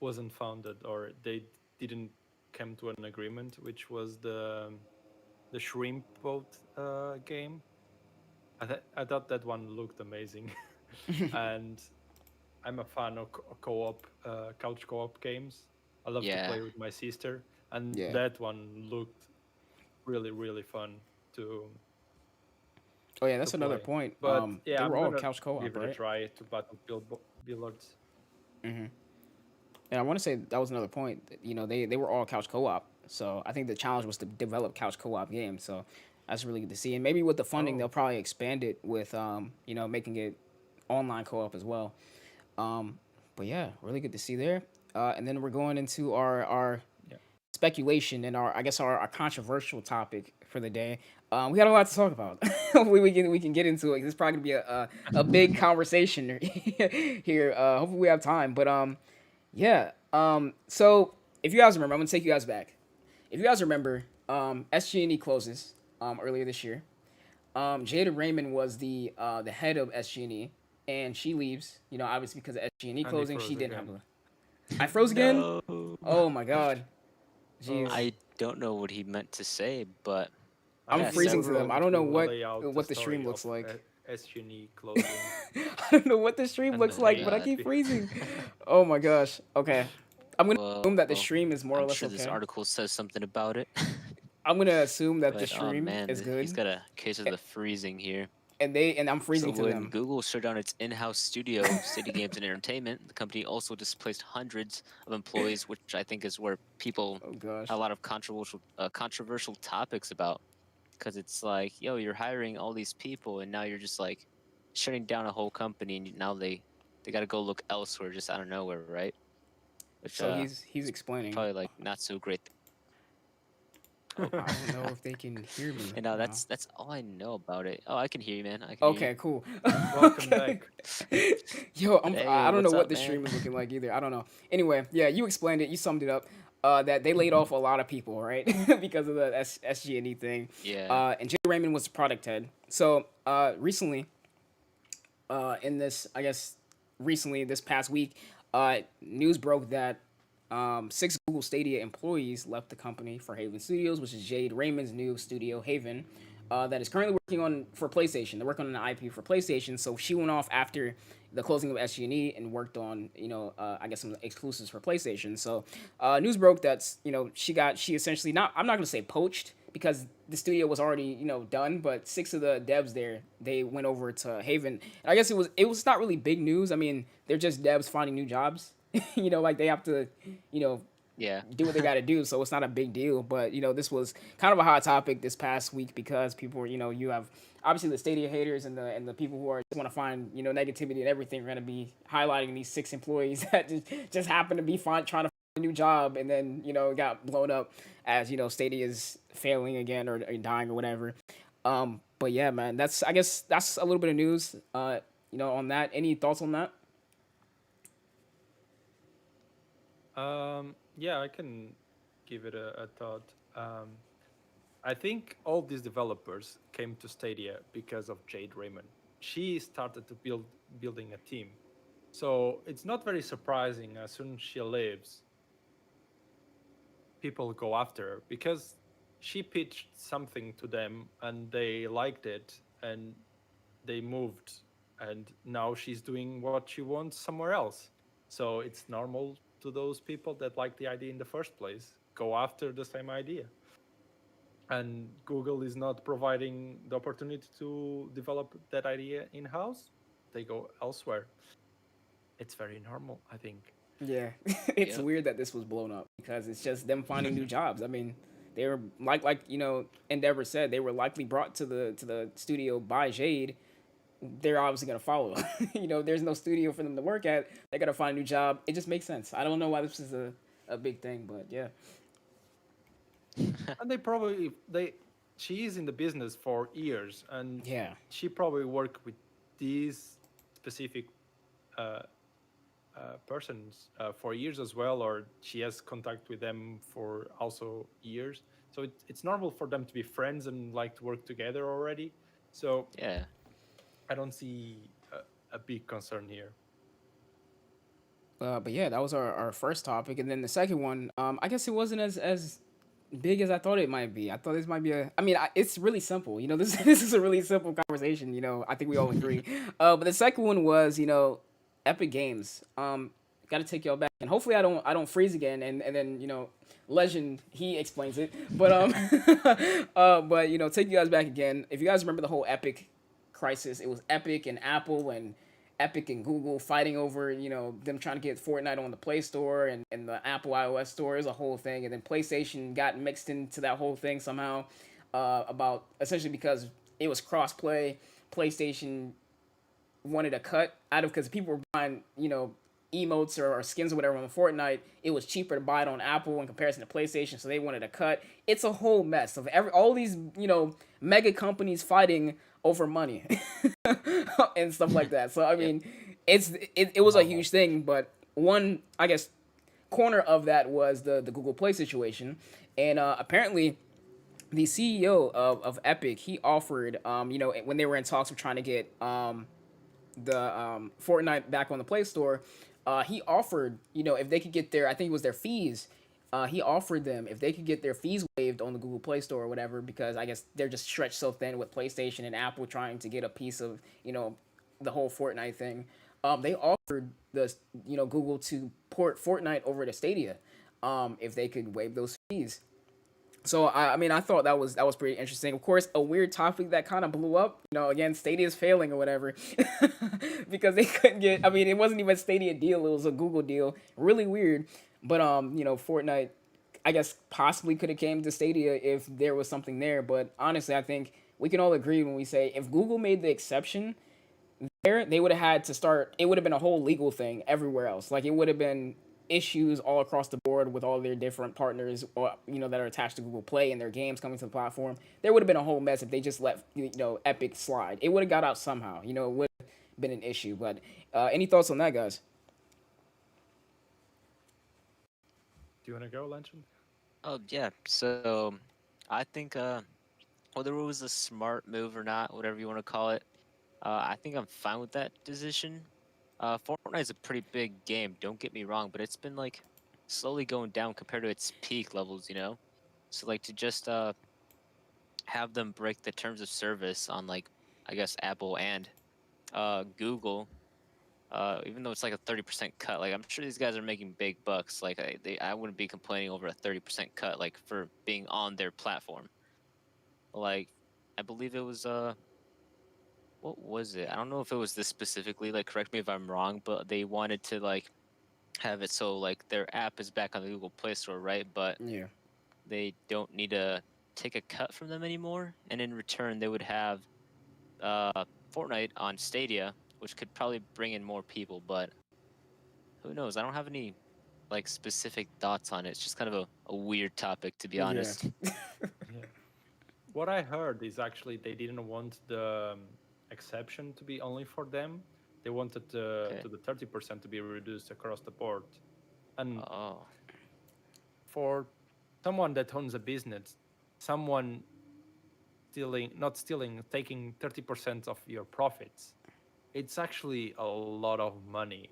wasn't founded, or they didn't come to an agreement, which was the shrimp boat game. I thought that one looked amazing, and I'm a fan of co-op couch co-op games. I love to Yeah. play with my sister, and Yeah. that one looked really fun to Oh yeah, to that's another play. point. But They yeah, were I'm all gonna couch co-op, give it a right? try to Battlefield Billiards. Mm-hmm. And I want to say that was another point. They were all couch co-op. So I think the challenge was to develop couch co-op games. So that's really good to see. And maybe with the funding, they'll Oh, probably expand it with making it online co-op as well. Um, but yeah, really good to see there. And then we're going into our yeah. speculation and our I guess our controversial topic for the day. We got a lot to talk about. We can get into it. It's probably gonna be a big conversation here. Hopefully we have time. But yeah. So if you guys remember, I'm gonna take you guys back. If you guys remember, SG&E closes earlier this year. Jada Raymond was the head of SG&E, and she leaves. Obviously because of SG&E And he closing, froze she didn't have again. a. I froze again. No. Oh my god. Jeez. Oh, I don't know what he meant to say, but I I'm yeah, think he freezing was to several. them. I going don't know to lay out the what the stream story of looks like. SGNE closing I don't know what the stream and looks the Oh like, but I hate. God. keep freezing. Oh my gosh. Okay. I'm gonna Well, assume that the stream is more or I'm less sure this okay. article says something about it. I'm gonna assume that the But oh stream man, is he's good, got a case of the freezing here. and I'm So freezing to when them. Google shut down its in-house studio, City Games and Entertainment, the company also displaced hundreds of employees, which I think is where people Oh gosh. have a lot of controversial topics about, because it's like, yo, you're hiring all these people, and now you're just like shutting down a whole company, and now they got to go look elsewhere just out of nowhere, right? which So he's explaining. probably like not so great. I don't know if they can hear me. And that's all I know about it. Oh, I can hear you, man. I can hear Okay, you. cool. Welcome back. Yo, Hey, I don't know what's what up, the man? stream is looking like either. I don't know. Anyway, yeah, you explained it. You summed it up. That they laid off a lot of people, right? Because of the SG&E thing. Yeah. And Jay Raymond was the product head. So recently, in this, I guess, recently this past week, news broke that 6 Google Stadia employees left the company for Haven Studios, which is Jade Raymond's new studio, Haven, that is currently working on for PlayStation. They're working on an IP for PlayStation, so she went off after the closing of SG&E and worked on, I guess some exclusives for PlayStation. So news broke that, she essentially, I'm not going to say poached, because the studio was already, done, but 6 of the devs there, they went over to Haven. And I guess it was not really big news. I mean, they're just devs finding new jobs. Like they have to, Yeah. do what they got to do, so it's not a big deal. But this was kind of a hot topic this past week because people were, you have obviously the Stadia haters and the people who just want to find negativity and everything are going to be highlighting these 6 employees that just happen to be trying to find a new job, and then it got blown up as Stadia is failing again or dying or whatever. But yeah, man, I guess that's a little bit of news. On that. Any thoughts on that? Yeah, I can give it a thought. I think all these developers came to Stadia because of Jade Raymond. She started to building a team. So it's not very surprising as soon as she leaves, people go after her because she pitched something to them and they liked it and they moved, and now she's doing what she wants somewhere else. So it's normal to those people that like the idea in the first place go after the same idea. And Google is not providing the opportunity to develop that idea in-house. They go elsewhere. It's very normal, I think. Yeah, it's Yep. weird that this was blown up because it's just them finding new jobs. I mean, they were like Endeavour said, they were likely brought to the studio by Jade. They're obviously gonna follow. There's no studio for them to work at. They gotta find a new job. It just makes sense. I don't know why this is a big thing, but yeah. And she is in the business for years, and Yeah. she probably worked with these specific persons for years as well, or she has contact with them for also years. So it's normal for them to be friends and like to work together already. So Yeah. I don't see a big concern here. But yeah, that was our first topic, and then the second one. I guess it wasn't as big as I thought it might be. I thought this might be a. I mean, it's really simple. This is a really simple conversation. I think we all agree. But the second one was Epic Games. Got to take y'all back, and hopefully I don't freeze again, and then Legend he explains it. But but take you guys back again. If you guys remember the whole Epic crisis, it was Epic and Apple and Epic and Google fighting over, them trying to get Fortnite on the Play Store and the Apple iOS store. Is a whole thing. And then PlayStation got mixed into that whole thing somehow, about essentially because it was cross-play. PlayStation wanted a cut out of, because people were buying, emotes or skins or whatever on Fortnite. It was cheaper to buy it on Apple in comparison to PlayStation, so they wanted a cut. It's a whole mess of all these, mega companies fighting over money and stuff like that. So I mean, it was a huge thing, but one, I guess, corner of that was the Google Play situation, and apparently the CEO of Epic, he offered, when they were in talks of trying to get the Fortnite back on the Play Store, he offered, if they could get their, I think it was their fees. He offered them if they could get their fees waived on the Google Play Store or whatever, because I guess they're just stretched so thin with PlayStation and Apple trying to get a piece of, the whole Fortnite thing. They offered Google to port Fortnite over to Stadia, if they could waive those fees. So I mean, I thought that was pretty interesting. Of course, a weird topic that kind of blew up. Again, Stadia's failing or whatever, because they couldn't get. I mean, it wasn't even a Stadia deal; it was a Google deal. Really weird. But Fortnite, I guess possibly could have came to Stadia if there was something there. But honestly, I think we can all agree when we say if Google made the exception there, they would have had to start. It would have been a whole legal thing everywhere else. Like it would have been issues all across the board with all their different partners, or that are attached to Google Play and their games coming to the platform, there would have been a whole mess if they just let Epic slide. It would have got out somehow. It would have been an issue. But any thoughts on that, guys? Do you want to go, Lantern? Oh yeah. So I think whether it was a smart move or not, whatever you want to call it, I think I'm fine with that decision. Fortnite's a pretty big game, don't get me wrong, but it's been like slowly going down compared to its peak levels, So like to just have them break the terms of service on like I guess Apple and Google, even though it's like a 30% cut, like I'm sure these guys are making big bucks. Like I wouldn't be complaining over a 30% cut, like for being on their platform. Like I believe it was what was it? I don't know if it was this specifically, like correct me if I'm wrong, but they wanted to like have it so like their app is back on the Google Play Store, right? But Yeah. they don't need to take a cut from them anymore, and in return they would have Fortnite on Stadia, which could probably bring in more people, but who knows? I don't have any like specific thoughts on it. It's just kind of a weird topic, to be honest. Yeah. What I heard is actually they didn't want the exception to be only for them. They wanted to the 30% to be reduced across the board. And for someone that owns a business, someone taking 30% of your profits, it's actually a lot of money.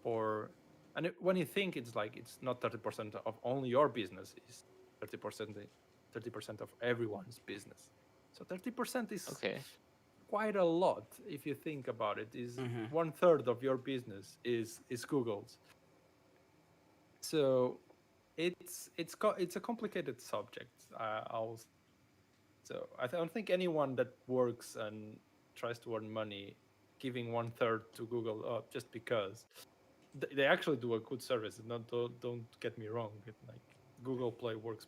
When you think it's like it's not 30% of only your business, it's 30% of everyone's business. So 30% is quite a lot if you think about it. Is 1/3 of your business is Google's. So it's a complicated subject. So I don't think anyone that works and tries to earn money giving 1/3 to Google just because they actually do a good service. Don't get me wrong. Like Google Play works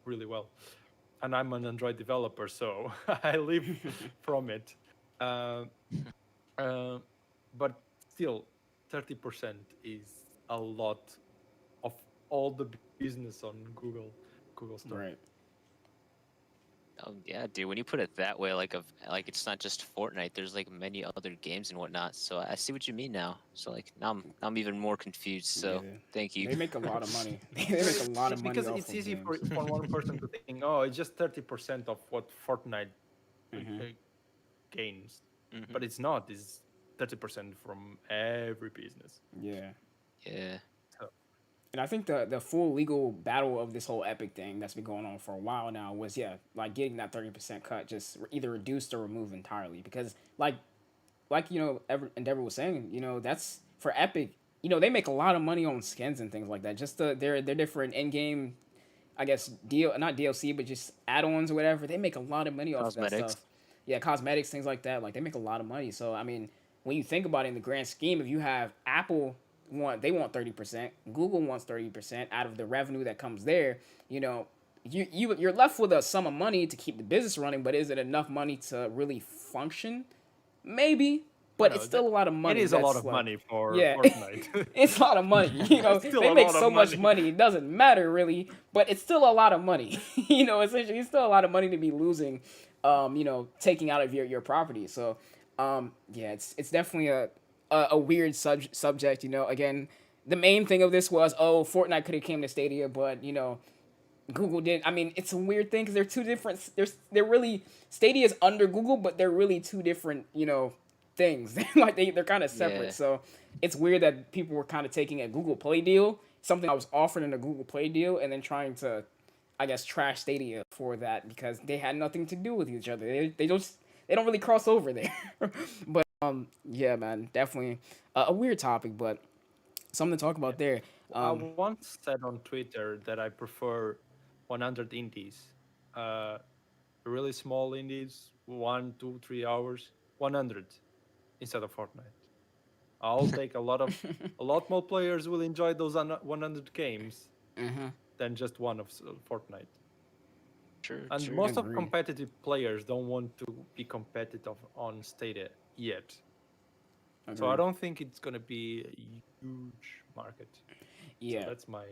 really well, and I'm an Android developer, so I live from it. But still, 30% is a lot of all the business on Google Store. Right. Oh yeah, dude. When you put it that way, like it's not just Fortnite. There's like many other games and whatnot. So I see what you mean now. So like now I'm even more confused. So thank you. They make a lot of money. They make a lot of money because off it's of easy games. for one person to think, oh, it's just 30% of what Fortnite gains, but it's not. It's 30% from every business. Yeah. Yeah. And I think the full legal battle of this whole Epic thing that's been going on for a while now was like getting that 30% cut just either reduced or removed entirely, because like Endeavour was saying, that's for Epic. They make a lot of money on skins and things like that. Just their different in-game, I guess not DLC, but just add-ons or whatever. They make a lot of money off of that stuff. Yeah, cosmetics, things like that. Like they make a lot of money. So I mean, when you think about it in the grand scheme, if you have Apple want 30%, Google wants 30% out of the revenue that comes there, you're left with a sum of money to keep the business running, but is it enough money to really function? Maybe, but it's still a lot of money. It is a lot of money for Fortnite. It's a lot of money. They make so much money, it doesn't matter really, but it's still a lot of money. Essentially, it's still a lot of money to be losing, taking out of your property. So, it's definitely a weird subject. Again, the main thing of this was, Fortnite could have came to Stadia, but Google did. I mean, it's a weird thing because they're two different. They're really Stadia's under Google, but they're really two different things. Like they're kind of separate. Yeah. So it's weird that people were kind of taking a Google Play deal, something I was offered in a Google Play deal, and then trying to, I guess, trash Stadia for that because they had nothing to do with each other. They don't really cross over there. But yeah, man, definitely a weird topic, but something to talk about there. I once said on Twitter that I prefer 100 indies, really small indies, 1, 2, 3 hours, 100 instead of Fortnite. I'll take a lot more players will enjoy those 100 games than just one of Fortnite. True. And most of competitive players don't want to be competitive on Stadia yet. So I Agreed. don't think it's gonna be a huge market. So Yeah, that's my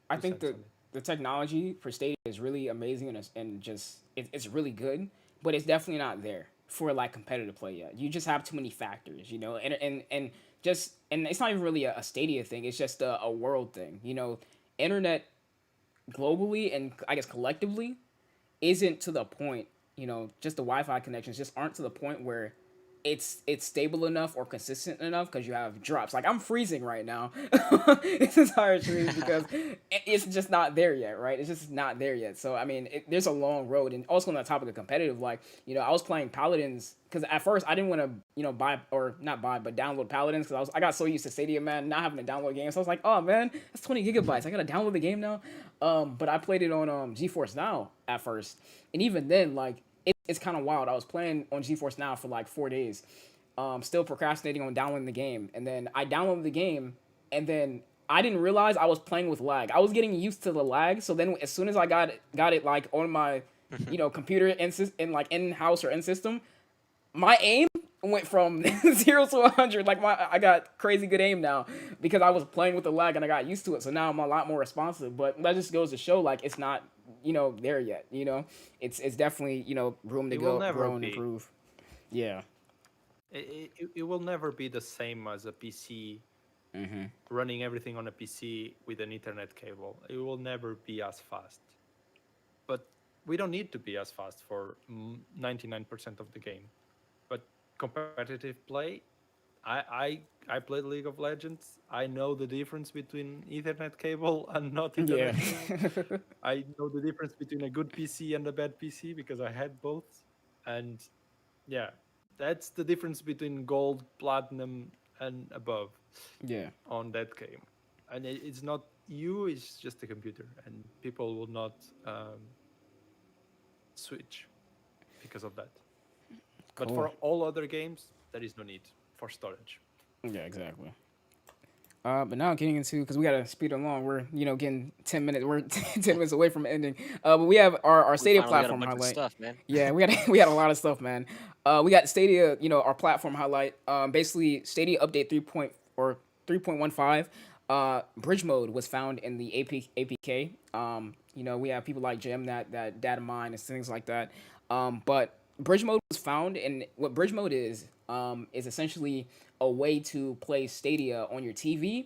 I two think cents on it. the technology for Stadia is really amazing and just it's really good, but it's definitely not there for like competitive play yet. You just have too many factors, you know, and just and it's not even really a Stadia thing. It's just a world thing, you know. Internet globally and I guess collectively isn't to the point, you know, just the Wi-Fi connections just aren't to the point where it's stable enough or consistent enough because you have drops. Like I'm freezing right now this entire stream because it's just not there yet, right? It's just not there yet. So I mean, there's a long road, and also on the topic of competitive, like you know, I was playing Paladins because at first I didn't want to you know buy or not buy but download Paladins because I got so used to Stadia, man, not having to download games. So I was like, oh man, that's 20 gigabytes. I gotta download the game now. But I played it on GeForce Now at first, and even then, like it's kind of wild. I was playing on GeForce Now for like 4 days, still procrastinating on downloading the game, and then I downloaded the game, and then I didn't realize I was playing with lag. I was getting used to the lag, so then as soon as I got it like on my, you know, computer in like in house or in system, my aim went from 0 to 100. Like I got crazy good aim now because I was playing with the lag and I got used to it. So now I'm a lot more responsive. But that just goes to show like it's not you know there yet. You know, it's definitely you know room to It will go never grow and be. improve. Yeah. It will never be the same as a PC Mhm. running everything on a PC with an Ethernet cable. It will never be as fast. But we don't need to be as fast for 99% of the game. But competitive play, I played League of Legends. I know the difference between Ethernet cable and not Yeah. Ethernet cable. I know the difference between a good PC and a bad PC because I had both. And yeah, that's the difference between gold, platinum, and above Yeah. on that game. And it's not you; it's just a computer, and people will not switch because of that. But Cool. for all other games, there is no need for storage. Yeah. Exactly. But now getting into because we gotta speed along. We're you know getting 10 minutes. We're 10 minutes away from ending. But we have our We Stadia finally got a platform bunch of highlight. stuff, man. Yeah, we got we had a lot of stuff, man. We got Stadia. You know our platform highlight. Basically Stadia update 3.15. Bridge mode was found in the APK. You know we have people like Jim that data mine and things like that. But bridge mode was found, and what bridge mode is essentially a way to play Stadia on your TV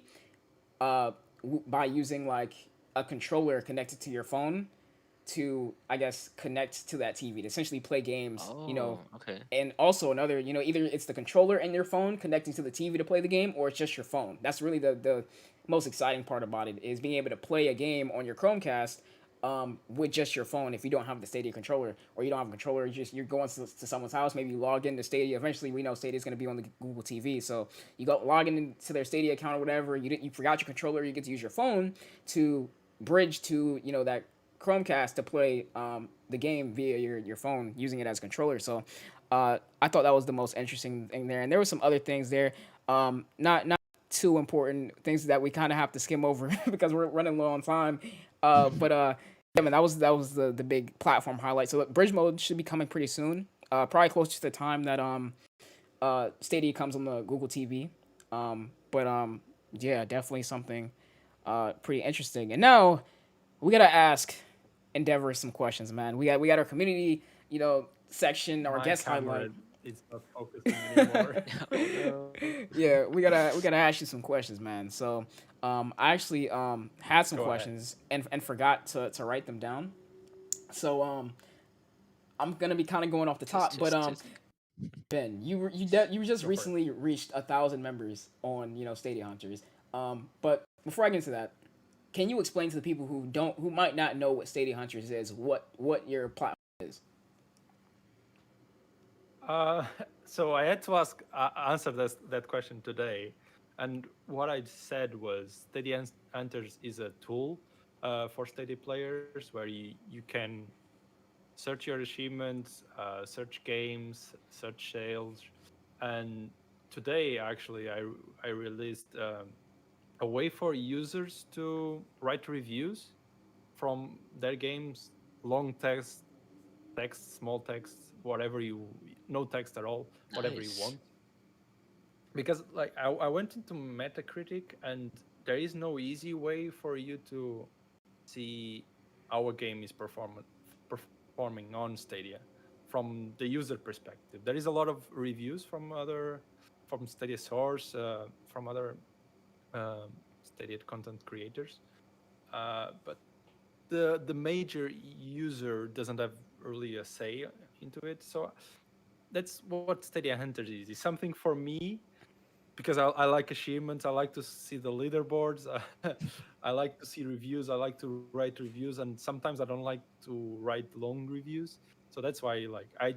by using like a controller connected to your phone to I guess connect to that TV to essentially play games, you know. Oh, okay. And also another, you know, either it's the controller in your phone connecting to the TV to play the game, or it's just your phone. That's really the most exciting part about it is being able to play a game on your Chromecast with just your phone if you don't have the Stadia controller or you don't have a controller. You're going to someone's house, maybe you log into Stadia. Eventually, we know Stadia is going to be on the Google TV, so you go log into their Stadia account or whatever. You forgot your controller, you get to use your phone to bridge to you know that Chromecast to play the game via your phone using it as a controller. So I thought that was the most interesting thing there, and there were some other things there. Not too important things that we kind of have to skim over because we're running low on time. But yeah, man, that was the big platform highlight. So bridge mode should be coming pretty soon. Probably close to the time that Stadia comes on the Google TV. But yeah, definitely something pretty interesting. And now we gotta ask Endeavour some questions, man. We got our community, you know, section, our My guest camera highlight. is not focusing anymore. Oh no. Yeah, we gotta ask you some questions, man. So I actually had some Go ahead. questions and forgot to write them down. So I'm gonna be kind of going off the top, but Just Ben, you just Go for it. recently reached 1,000 members on you know StadiaHunters. But before I get into that, can you explain to the people who might not know what StadiaHunters is, what your platform is? Uh, so I had to answer that question today, and what I said was StadiaHunters is a tool for Stadia players where you can search your achievements, search games, search sales, and today actually I released a way for users to write reviews from their games, long text, small text, whatever you, no text at all, whatever you nice. want. because like I went into Metacritic, and there is no easy way for you to see our game is performing on Stadia from the user perspective. There is a lot of reviews from Stadia source, from other Stadia content creators, but the major user doesn't have really a say into it. So that's what StadiaHunters is. It's something for me because I like achievements. I like to see the leaderboards. I like to see reviews. I like to write reviews, and sometimes I don't like to write long reviews. So that's why like I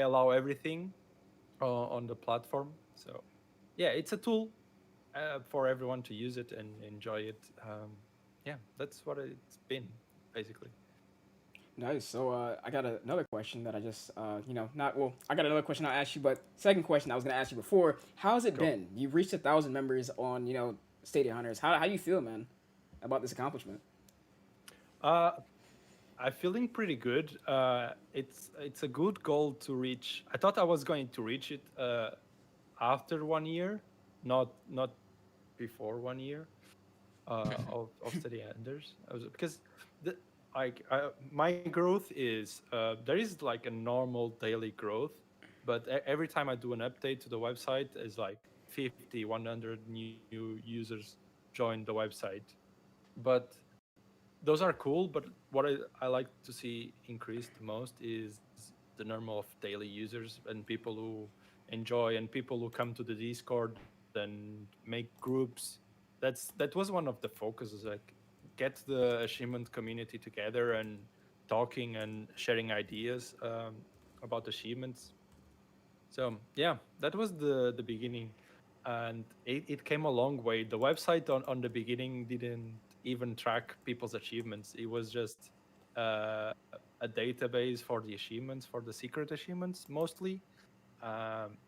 allow everything on the platform. So yeah, it's a tool for everyone to use it and enjoy it. Yeah, that's what it's been basically. Nice. So I got another question that I just, not well. I got another question I'll ask you, but second question I was gonna ask you before. How's it Go. been? You've reached 1,000 members on, Stadia Hunters. How you feel, man, about this accomplishment? Uh, I'm feeling pretty good. It's a good goal to reach. I thought I was going to reach it after 1 year, not before 1 year of study enders. Because the my growth is there is like a normal daily growth, but every time I do an update to the website, is like 50, 100 new users join the website. But those are cool, but what I like to see increased the most is the number of daily users and people who enjoy and people who come to the Discord and make groups. That was one of the focuses, like get the achievement community together and talking and sharing ideas about achievements. So yeah, that was the beginning, and it came a long way. The website on the beginning didn't even track people's achievements. It was just a database for the achievements, for the secret achievements mostly. Um,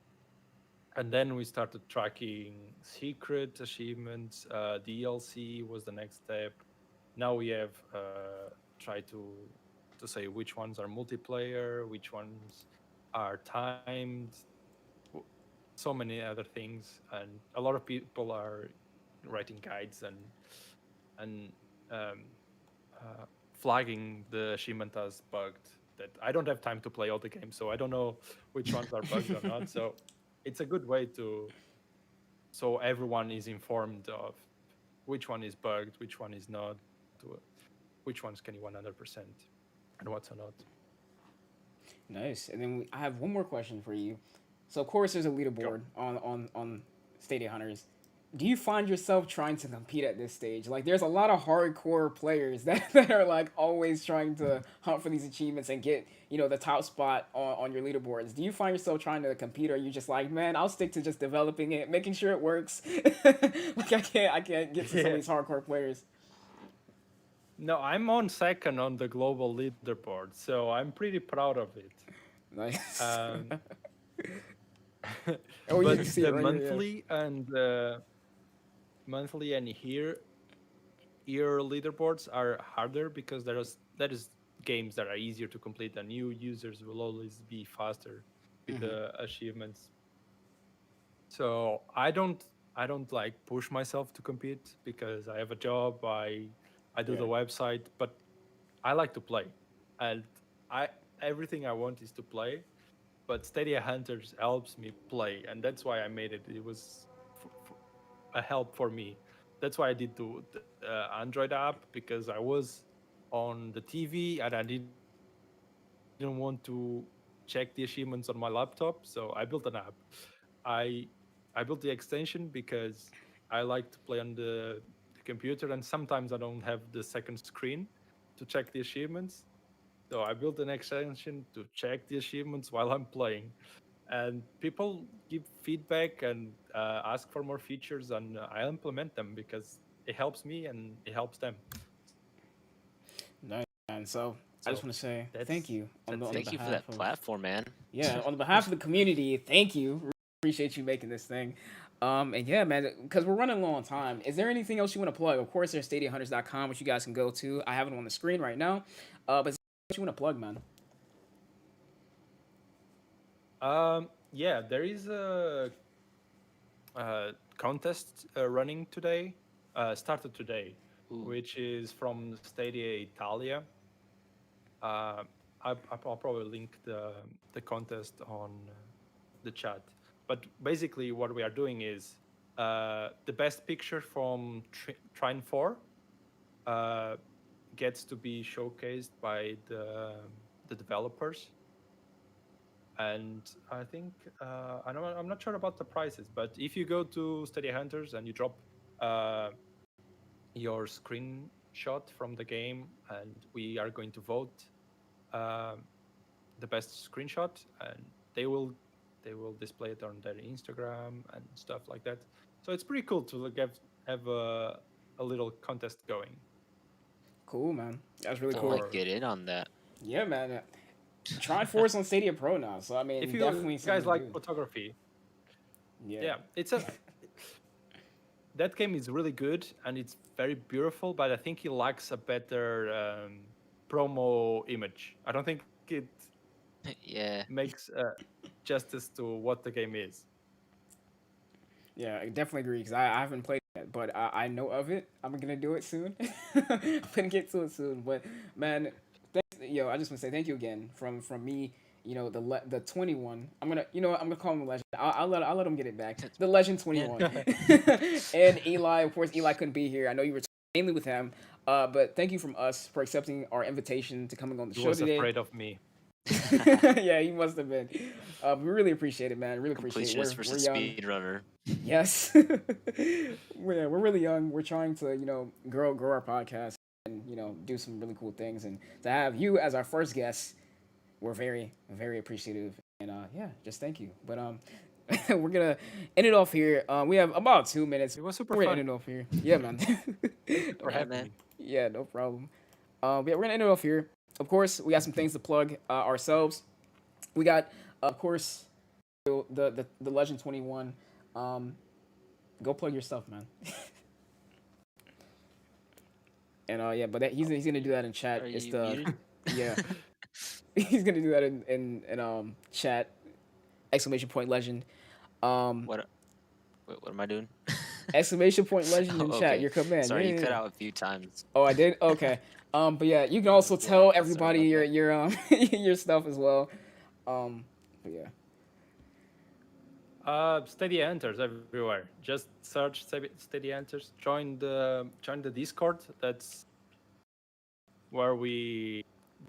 and then we started tracking secret achievements. DLC was the next step. Now we have tried to say which ones are multiplayer, which ones are timed, w- so many other things, and a lot of people are writing guides and um, flagging the achievement as bugged. That I don't have time to play all the games, so I don't know which ones are bugged or not. So it's a good way to so everyone is informed of which one is bugged, which one is not, which ones can you 100%, and what's not. Nice. And then I have one more question for you. So of course there's a Go. leaderboard on Stadia Hunters. Do you find yourself trying to compete at this stage? Like there's a lot of hardcore players that are like always trying to hunt for these achievements and get, the top spot on your leaderboards. Do you find yourself trying to compete, or are you just like, man, I'll stick to just developing it, making sure it works? Like I can't get to some of Yeah. these hardcore players. No, I'm on second on the global leaderboard, so I'm pretty proud of it. Nice. Um, Oh, you can but see it the right here, monthly and year leaderboards are harder because there is games that are easier to complete, and new users will always be faster yeah. with the achievements. So I don't like push myself to compete because I have a job. I do Yeah. the website, but I like to play, and I everything I want is to play. But Stadia Hunters helps me play, and that's why I made it. It was a help for me. That's why I did the Android app, because I was on the TV and I didn't want to check the achievements on my laptop, so I built an app. I I built the extension because I like to play on the computer, and sometimes I don't have the second screen to check the achievements. So I built an extension to check the achievements while I'm playing, and people give feedback and ask for more features, and I implement them because it helps me and it helps them. So Nice. And so I just want to say that's thank you that's it. on the Thank you for behalf that of platform, man. on the behalf of the community. Thank you. Really appreciate you making this thing. And yeah, man, because we're running low on time. Is there anything else you want to plug? Of course, there's StadiaHunters.com, which you guys can go to. I have it on the screen right now. But is there anything else you want to plug, man? Yeah, there is a contest running today, started today, Ooh. which is from Stadia Italia. I'll probably link the contest on the chat. But basically, what we are doing is the best picture from Trine 4 gets to be showcased by the developers. And I think I'm not sure about the prices, but if you go to StadiaHunters and you drop your screenshot from the game, and we are going to vote the best screenshot, and they will display it on their Instagram and stuff like that. So it's pretty cool to have a little contest going. Cool, man. That's really I'll cool. like get in on that. Yeah, man. Trine 4 is on Stadia Pro now, so I mean, If you definitely guys like do. photography, Yeah. it's a that game is really good and it's very beautiful, but I think it lacks a better promo image. I don't think it Yeah. makes justice to what the game is. Yeah, I definitely agree because I haven't played it yet, but I know of it. I'm gonna do it soon. I'm gonna get to it soon. But man, thanks, yo, I just want to say thank you again from me. You know the 21. I'm gonna call him the legend. I'll let him get it back. The legend 21. And Eli, of course, Eli couldn't be here. I know you were mainly with him. But thank you from us for accepting our invitation to coming on the He show was today. afraid of me. Yeah, he must have been. We really appreciate it, man. Really appreciate it. Completionist versus young. speedrunner. Yes. we're really young. We're trying to, grow our podcast and, do some really cool things. And to have you as our first guest, we're very, very appreciative. And just thank you. But we're gonna end it off here. We have about 2 minutes. It was super We're gonna fun. end it off here. Yeah, man. For Yeah, having man. me. Yeah, no problem. We're gonna end it off here. Of course, we got some things to plug ourselves. We got, of course, the Legend 21. Go plug your stuff, man. And but he's gonna do that in chat. Are It's you the muted? yeah. He's gonna do that in chat. !Legend. What am I doing? !Legend in Oh, chat. okay. Your command. Sorry, Yeah, you cut yeah. out a few times. Oh, I did. Okay. But yeah, you can also Yeah, tell sorry everybody about your your stuff as well. But yeah. StadiaHunters everywhere. Just search StadiaHunters. Join the Discord. That's where the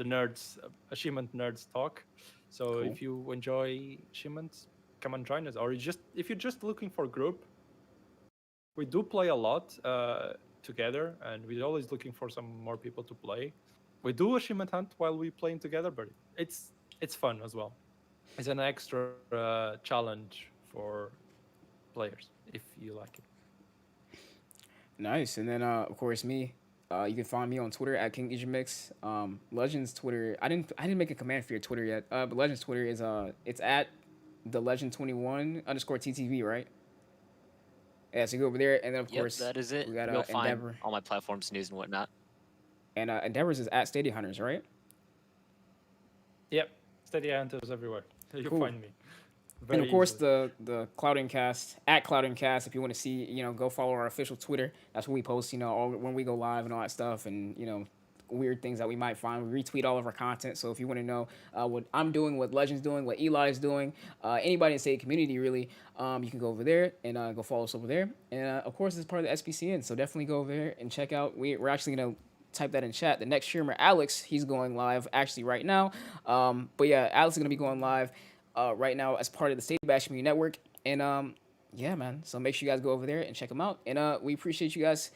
nerds, achievement nerds talk. So Cool. if you enjoy achievements, come and join us. Or if you're just looking for a group, we do play a lot together, and we're always looking for some more people to play. We do achievement hunt while we playing together, but it's fun as well. It's an extra challenge for players if you like it. Nice. And then of course me. You can find me on Twitter at KingEjahmix. Legend's Twitter. I didn't make a command for your Twitter yet. But Legend's Twitter is it's at the Legend21_TTV, right? Yeah, so you go over there, and then of Yep, course that is it. we got You'll find Endeavour. all my platforms, news, and whatnot. And Endeavor's is at StadiaHunters, right? Yep, StadiaHunters everywhere. You'll Cool. find me. And Very of course easily. the Cloudian Cast at Cloudian Cast. If you want to see, go follow our official Twitter. That's where we post, all when we go live and all that stuff, and weird things that we might find. We retweet all of our content. So if you want to know what I'm doing, what Legend's doing, what Eli's doing, anybody in the Stadia community really, you can go over there and go follow us over there. And of course, it's part of the SPCN. So definitely go over there and check out. We're actually gonna type that in chat. The next streamer, Alex, he's going live actually right now. But yeah, Alex is gonna be going live right now as part of the Stadia Bash Community Network. And yeah, man. So make sure you guys go over there and check them out. And we appreciate you guys,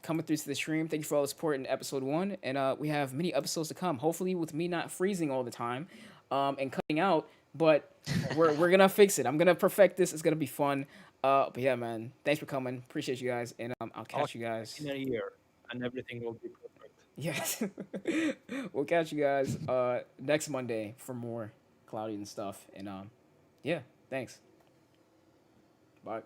coming through to the stream. Thank you for all the support in episode 1. And we have many episodes to come. Hopefully with me not freezing all the time and cutting out. But we're gonna fix it. I'm gonna perfect this. It's gonna be fun. But yeah, man. Thanks for coming. Appreciate you guys. And I'll catch you guys. In a year, and everything will be perfect. Yes. We'll catch you guys next Monday for more Cloudian stuff. And yeah, thanks. Bye.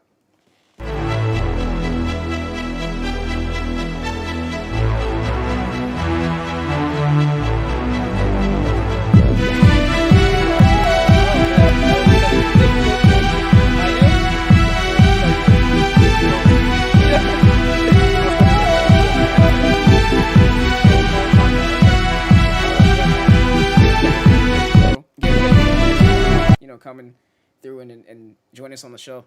coming through and join us on the show.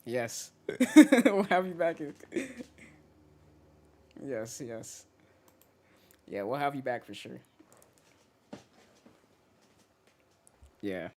Yes. We'll have you back. Yes, yes. Yeah, we'll have you back for sure. Yeah.